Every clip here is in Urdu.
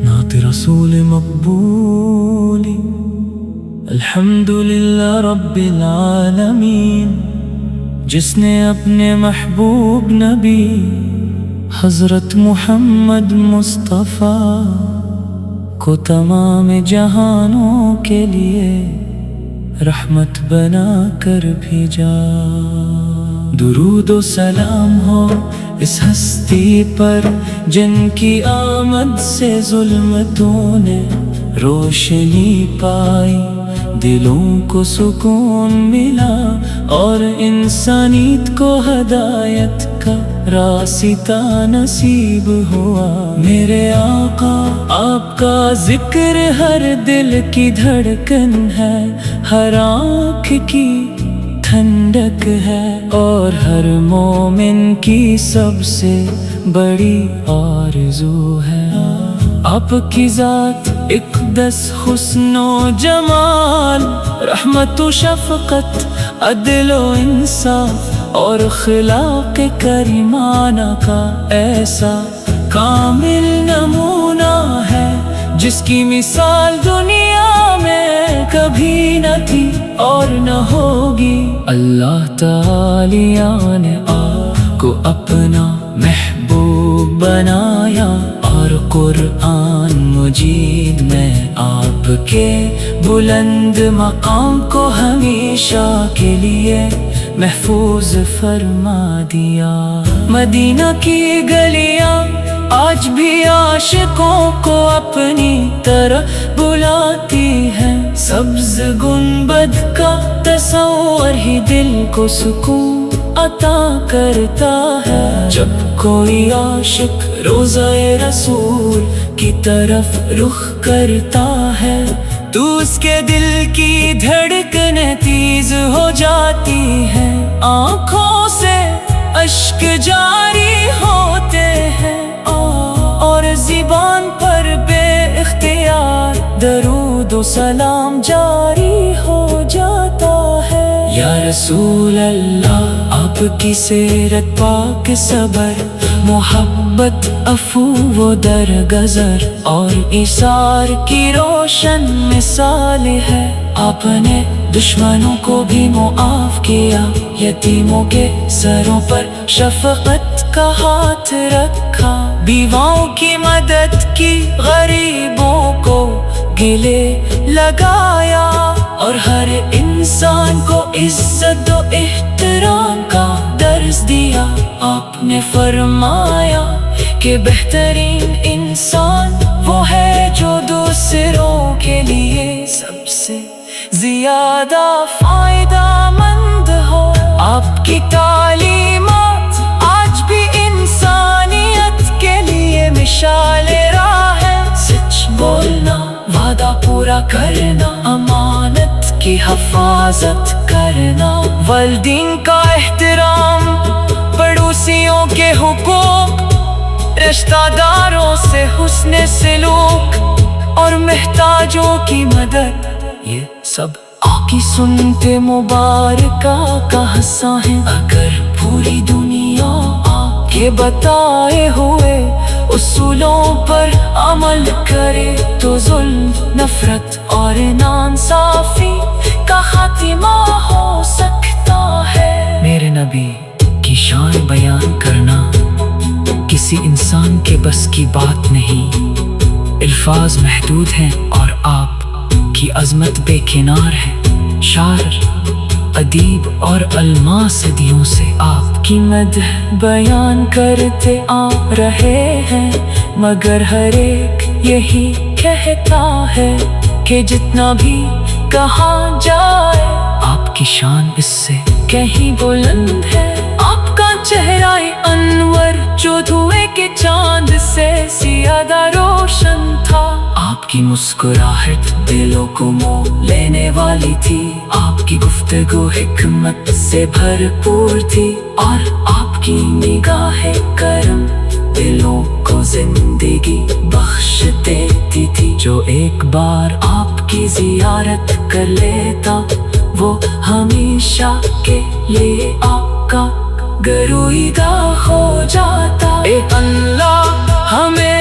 نعت رسول مقبولی الحمدللہ رب العالمین، جس نے اپنے محبوب نبی حضرت محمد مصطفیٰ کو تمام جہانوں کے لیے رحمت بنا کر بھیجا۔ درود و سلام ہو اس ہستی پر جن کی آمد سے ظلمتوں نے روشنی پائی، دلوں کو سکون ملا اور انسانیت کو ہدایت کا راستہ نصیب ہوا۔ میرے آقا آپ کا ذکر ہر دل کی دھڑکن ہے، ہر آنکھ کی ٹھنڈک ہے اور ہر مومن کی سب سے بڑی آرزو ہے۔ آپ کی ذات اقدس حسن و جمال، رحمت و شفقت، عدل و انصاف اور اخلاق کریمانہ کا ایسا کامل نمونہ ہے جس کی مثال دنیا میں کبھی نہ تھی اور نہ ہوگی۔ اللہ تعالیٰ نے آپ کو اپنا محبوب بنایا اور قرآن مجید میں آپ کے بلند مقام کو ہمیشہ کے لیے محفوظ فرما دیا۔ مدینہ کی گلیاں آج بھی عاشقوں کو اپنی طرف بلاتی ہیں، سبز گنبد کا تصور ہی دل کو سکون عطا کرتا ہے۔ جب کوئی عاشق روضہ رسول کی طرف رخ کرتا ہے تو اس کے دل کی دھڑکنیں تیز ہو جاتی ہیں، آنکھوں سے اشک جاری ہوتے ہیں اور زبان پر بے اختیار درود و سلام جاری ہو جاتا ہے۔ یا رسول اللہ، آپ کی سیرت پاک، صبر، محبت، عفو و درگزر اور ایثار کی روشن مثال ہے۔ آپ نے دشمنوں کو بھی معاف کیا، یتیموں کے سروں پر شفقت کا ہاتھ رکھا، بیواؤں کی مدد کی، غریبوں کو گلے لگایا اور ہر انسان کو عزت و احترام کا درس دیا۔ آپ نے فرمایا کہ بہترین انسان وہ ہے جو دوسروں کے لیے سب سے زیادہ فائدہ مند ہو۔ آپ کی تعلیمات آج بھی انسانیت کے لیے مشعل راہ ہے۔ سچ بولنا، وعدہ پورا کرنا، امانت کی حفاظت کرنا، والدین کا احترام، پڑوسیوں کے حقوق، رشتہ داروں سے حسن سلوک اور محتاجوں کی مدد، یہ سب آپ کی سنت مبارکہ کا حصہ ہے۔ اگر پوری دنیا آپ کے بتائے ہوئے اصولوں پر عمل کرے تو ظلم، نفرت اور ناانصافی کا خاتمہ ہو سکتا ہے۔ میرے نبی کی شان بیان کرنا کسی انسان کے بس کی بات نہیں، الفاظ محدود ہیں اور آپ کی عظمت بے کنار ہے۔ شاعر، ادیب اور علماء صدیوں سے آپ کی مدح بیان کرتے آ رہے ہیں، مگر ہر ایک یہی کہتا ہے کہ جتنا بھی کہا جائے آپ کی شان اس سے کہیں بلند ہے۔ آپ کا چہرہ انور جو دھوئے کے چاند سے زیادہ روشن تھا، آپ کی مسکراہٹ دلوں کو مو لینے والی تھی، آپ کی گفتگو حکمت سے بھرپور تھی اور آپ کی نگاہ کرم دلوں کو زندگی بخش دیتی تھی۔ جو ایک بار آپ کی زیارت کر لیتا وہ ہمیشہ کے لیے آپ کا گرویدہ ہو جاتا۔ اے اللہ، ہمیں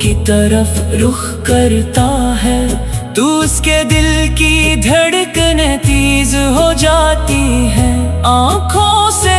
کی طرف رخ کرتا ہے تو اس کے دل کی دھڑکنیں تیز ہو جاتی ہیں، آنکھوں سے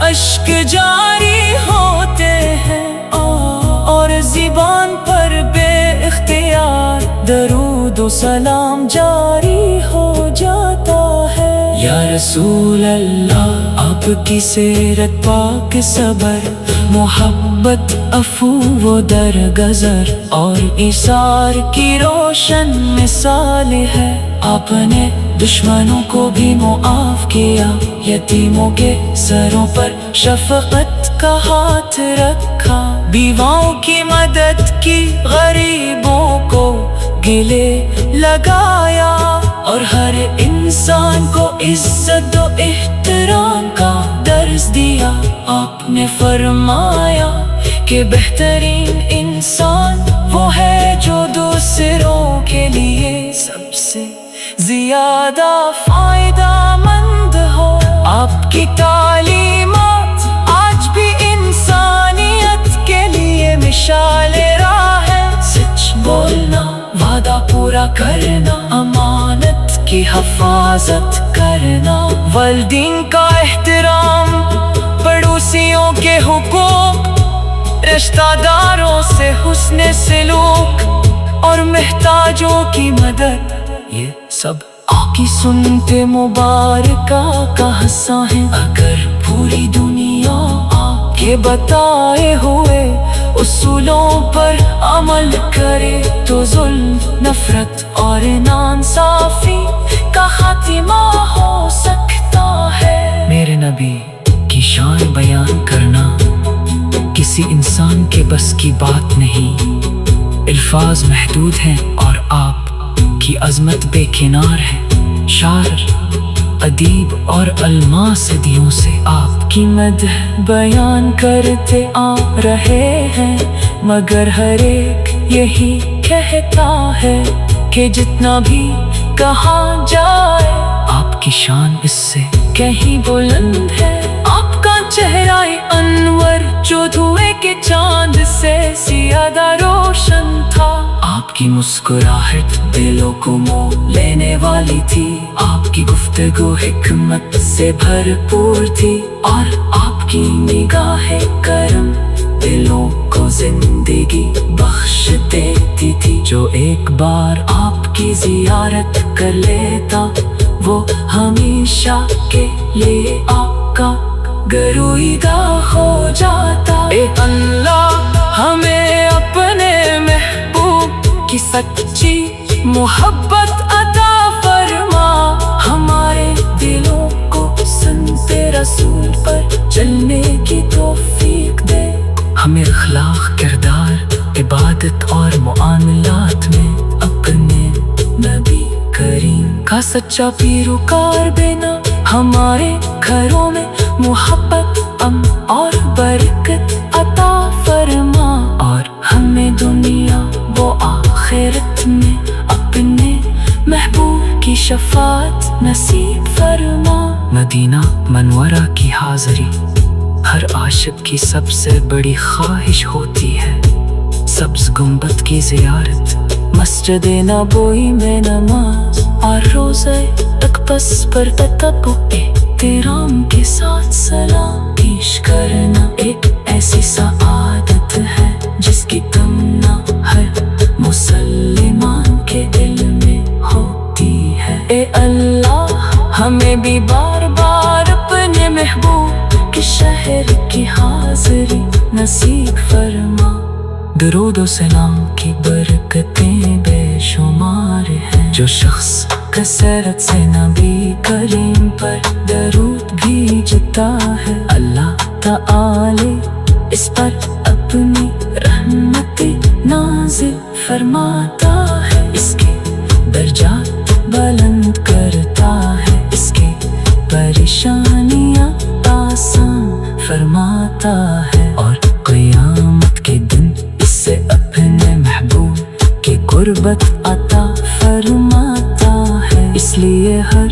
اشک جاری ہوتے ہیں اور زبان پر بے اختیار درود و سلام جاری ہو جاتا ہے۔ یا رسول اللہ، آپ کی سیرت پاک، صبر، محبت، عفو و درگزر اور ایثار کی روشن مثال ہے۔ آپ نے دشمنوں کو بھی معاف کیا، یتیموں کے سروں پر شفقت کا ہاتھ رکھا، بیواؤں کی مدد کی، غریبوں کو گلے لگایا اور ہر انسان کو عزت و احترام کا درس دیا۔ آپ نے فرمایا کہ بہترین انسان وہ ہے جو دوسروں کے لیے سب سے زیادہ فائدہ مند ہو۔ آپ کی تعلیمات آج بھی انسانیت کے لیے مشعل راہ ہے۔ سچ بولنا، وعدہ پورا کرنا، امانت کی حفاظت کرنا، والدین کا احترام، پڑوسیوں کے حقوق، رشتہ داروں سے حسن سلوک اور محتاجوں کی مدد، یہ سب آپ کی سنت مبارکہ کا حصہ ہے۔ اگر پوری دنیا آپ کے بتائے ہوئے اصولوں پر عمل کرے تو ظلم، نفرت اور ناانصافی کا خاتمہ ہو سکتا ہے۔ میرے نبی کی شان بیان کرنا کسی انسان کے بس کی بات نہیں، الفاظ محدود ہیں اور آپ کی عظمت بے کنار ہے۔ شاعر، ادیب اور علماء صدیوں سے آپ کی مدح بیان کرتے آ رہے ہیں، مگر ہر ایک یہی کہتا ہے کہ جتنا بھی کہا جائے آپ کی شان اس سے کہیں بلند ہے۔ آپ کا چہرہ انور جو دھوئے کے چاند سے زیادہ روشن تھا، آپ کی مسکراہٹ دلوں کو مو لینے والی تھی، آپ کی گفتگو حکمت سے بھرپور تھی اور آپ کی نگاہ کرم دلوں کو زندگی بخش دیتی تھی۔ جو ایک بار آپ کی زیارت کر لیتا وہ ہمیشہ کے لیے آپ کا گرویدہ ہو جاتا۔ اے اللہ، ہمیں اپنے محبوب کی سچی محبت عطا فرما، ہمارے دلوں کو سنت رسول پر چلنے کی توفیق دے، ہمیں اخلاق، کردار، عبادت اور معاملات میں اپنے نبی کریم کا سچا پیروکار بنا، ہمارے گھروں میں محبت، امن اور برکت عطا فرما، اور ہمیں دنیا و آخرت میں اپنے محبوب کی شفاعت نصیب فرما۔ مدینہ منورہ کی حاضری ہر عاشق کی سب سے بڑی خواہش ہوتی ہے۔ سبز گنبد کی زیارت، مسجد نبوی میں نماز اور روزہ اقدس پر ادب و احترام کے ساتھ سلام پیش کرنا ایک ایسی سعادت ہے جس کی تمنا ہر مسلمان کے دل میں ہوتی ہے۔ اے اللہ، ہمیں بھی بار بار اپنے محبوب کے شہر کی حاضری نصیب فرما۔ درود و سلام کی برکتیں بے شمار ہیں، جو شخص کثرت سے نبی کریم پر درود بھیجتا ہے، اللہ تعالی اس پر اپنی رحمت نازل فرماتا ہے، اس کے درجات بلند کرتا ہے، اس کی پریشانیاں آسان فرماتا ہے، اور قیامت کے دن اس سے اپنے محبوب کی قربت عطا فرماتا ہے۔ اس لیے ہر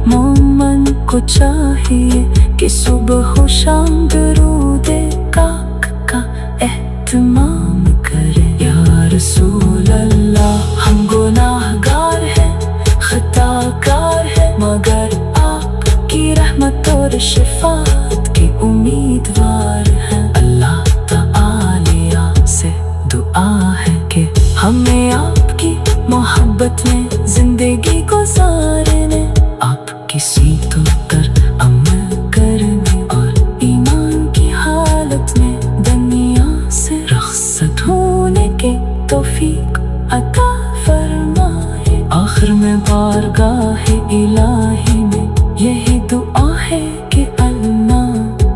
مومن کو چاہیے کہ صبح و شام درود پاک کا اہتمام کرے۔ یا رسول اللہ ہم گناہگار ہیں، خطا کار ہیں، مگر آپ کی رحمت اور شفاعت کے امیدوار ہیں۔ اللہ تعالی سے دعا ہے کہ ہمیں آپ کی محبت میں زندگی گزارنے، آپ کی سیتوں پر عمل کرنے اور ایمان کی حالت میں دنیا سے رخصت ہونے کے توفیق عطا فرمائے۔ آخر میں بارگاہ الہی میں یہی دعا ہے کہ اللہ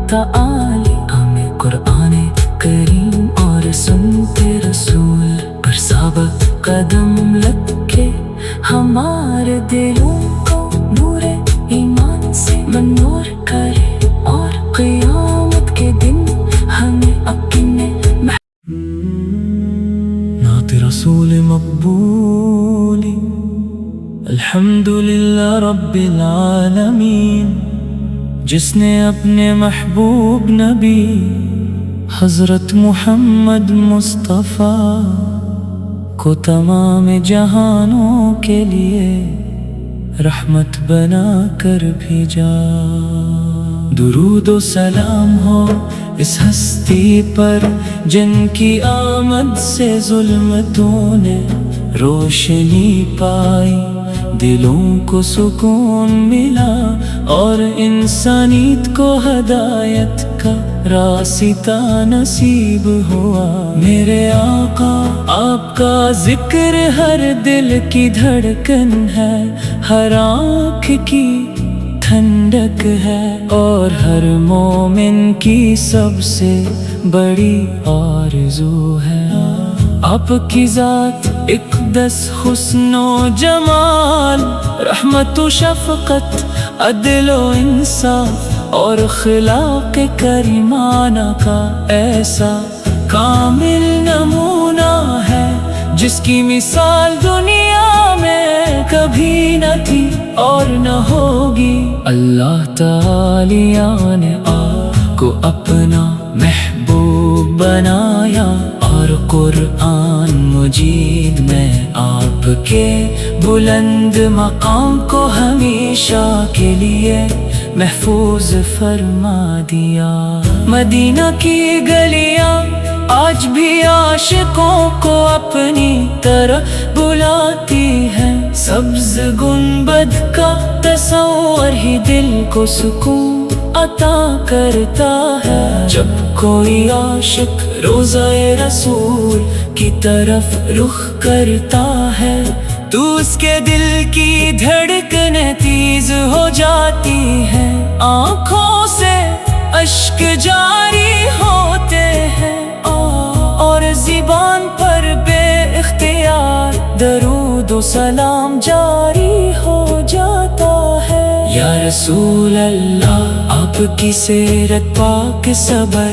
تعالی ہمیں قرآن کریم اور سنتے رسول پر ثابت قدم رکھے، ہمارے دلوں کو نور ایمان سے منور کرے اور قیامت کے دن ہمیں اپنے نعت رسول مقبولی۔ الحمدللہ رب العالمین، جس نے اپنے محبوب نبی حضرت محمد مصطفیٰ کو تمام جہانوں کے لیے رحمت بنا کر بھیجا۔ درود و سلام ہو اس ہستی پر جن کی آمد سے ظلمتوں نے روشنی پائی، دلوں کو سکون ملا اور انسانیت کو ہدایت کا راستہ نصیب ہوا۔ میرے آقا آپ کا ذکر ہر دل کی دھڑکن ہے، ہر آنکھ کی ٹھنڈک ہے اور ہر مومن کی سب سے بڑی آرزو ہے۔ آپ کی ذات اقدس حسن و جمال، رحمت و شفقت، عدل و انصاف اور اخلاق کریمانہ کا ایسا کامل نمونہ ہے جس کی مثال دنیا میں کبھی نہ تھی اور نہ ہوگی۔ اللہ تعالی نے آپ کو اپنا محبوب بنایا اور قرآن مجید میں آپ کے بلند مقام کو ہمیشہ کے لیے محفوظ فرما دیا۔ مدینہ کی گلیاں آج بھی عاشقوں کو اپنی طرف بلاتی ہیں، سبز گنبد کا تصور ہی دل کو سکون عطا کرتا ہے۔ جب کوئی عاشق روضہ رسول کی طرف رخ کرتا ہے تو اس کے دل کی دھڑکنیں تیز ہو جاتی ہیں، آنکھوں سے اشک جاری ہوتے ہیں اور زبان پر بے اختیار درود و سلام جاری ہو جاتا ہے۔ یا رسول اللہ آپ کی سیرت پاک، صبر،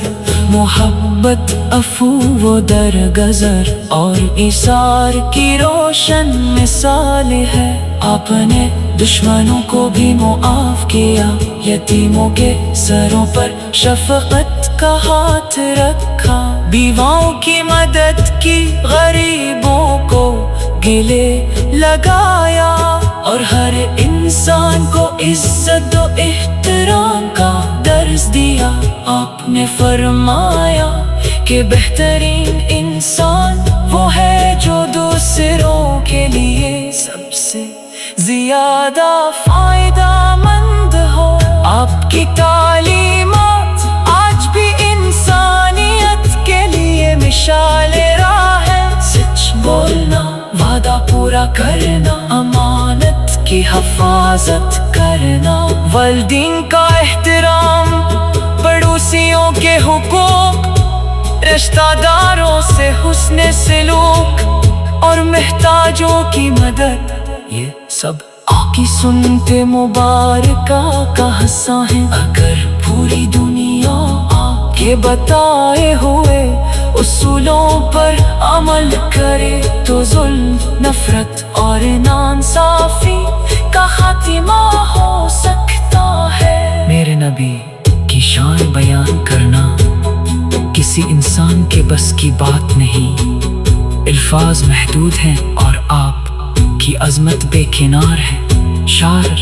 محبت، عفو و درگزر اور ایثار کی روشن مثال ہے۔ آپ نے دشمنوں کو بھی معاف کیا، یتیموں کے سروں پر شفقت کا ہاتھ رکھا، بیواؤں کی مدد کی، غریبوں کو گلے لگایا اور ہر انسان کو عزت و احترام کا درس دیا۔ آپ نے فرمایا کہ بہترین انسان وہ ہے جو دوسروں کے لیے سب سے زیادہ فائدہ مند ہو۔ آپ کی تعلیمات آج بھی انسانیت کے لیے مشعل راہ ہے، سچ بولنا، وعدہ پورا کرنا، امانت کی حفاظت کرنا، والدین کا احترام، پڑوسیوں کے حقوق، رشتہ داروں سے حسن سلوک اور محتاجوں کی مدد، یہ سب آپ کی سنت مبارکہ کا حصہ ہے۔ اگر پوری دنیا آپ کے بتائے ہوئے اصولوں پر عمل کرے تو ظلم، نفرت اور ناانصافی کا خاتمہ ہو سکتا ہے۔ میرے نبی کی شان بیان کرنا کسی انسان کے بس کی بات نہیں، الفاظ محدود ہیں اور آپ کی عظمت بے کنار ہے۔ شاعر،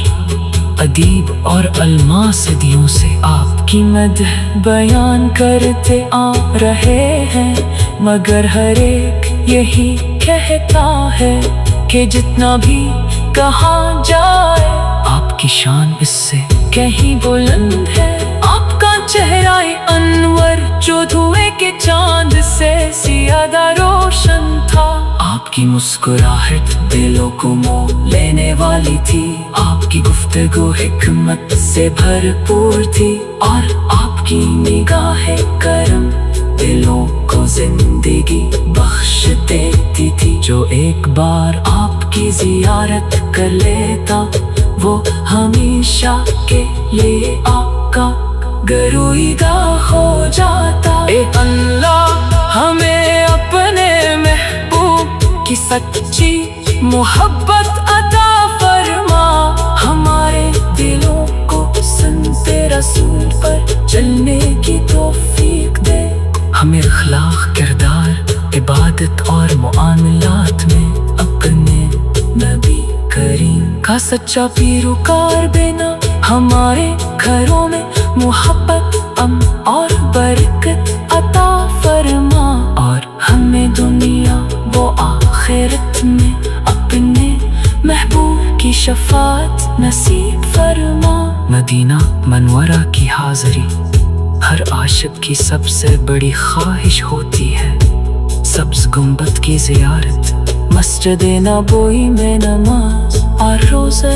ادیب اور علماء صدیوں سے آپ کی مدح بیان کرتے آ رہے ہیں، مگر ہر ایک یہی کہتا ہے کہ جتنا بھی کہا جائے آپ کی شان اس سے کہیں بلند ہے۔ آپ کا چہرہ انور جو دھوئے کے چاند سے زیادہ روشن تھا، آپ کی مسکراہٹ دلوں کو مو لینے والی تھی، آپ کی گفتگو حکمت سے بھرپور تھی، اور آپ کی نگاہ کرم دلوں کو زندگی بخش دیتی تھی۔ جو ایک بار آپ کی زیارت کر لیتا وہ ہمیشہ کے لیے آپ کا گرویدہ ہو جاتا۔ اے اللہ، ہمیں اپنے محبوب کی سچی محبت عطا فرما، ہمارے دلوں کو سنتے رسول پر چلنے کی توفیق دے، ہمیں اخلاق، کردار، عبادت اور معاملات میں اپنے نبی کریم کا سچا پیروکار بنا، ہمارے گھروں میں محبت، امن اور برکت عطا فرما، اور ہمیں دنیا و آخرت میں اپنے محبوب کی شفاعت نصیب فرما۔ مدینہ منورہ کی حاضری ہر عاشق کی سب سے بڑی خواہش ہوتی ہے۔ سبز گنبد کی زیارت، مسجد نبوی میں نماز، اور روزہ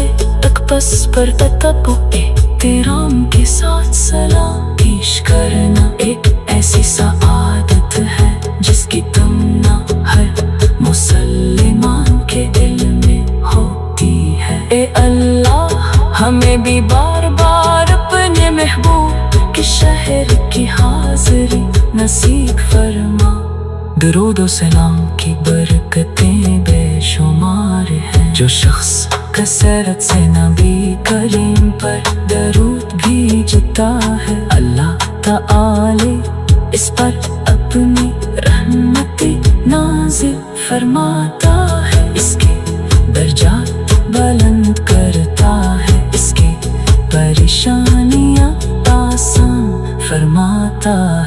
اقدس پر تتبع احترام کے ساتھ سلام پیش کرنا ایک ایسی سعادت ہے جس کی تمنا ہر مسلمان کے دل میں ہوتی ہے۔ اے اللہ، ہمیں بھی بار بار اپنے محبوب کے شہر کی حاضری نصیب فرما۔ درود و سلام کی برکتیں بے شمار ہیں، جو شخص کثرت سے نبی کریم پر درود بھیجتا ہے، اللہ تعالی اس پر اپنی رحمت نازل فرماتا ہے، اس کے درجات بلند کرتا ہے، اس کی پریشانیاں آسان فرماتا ہے۔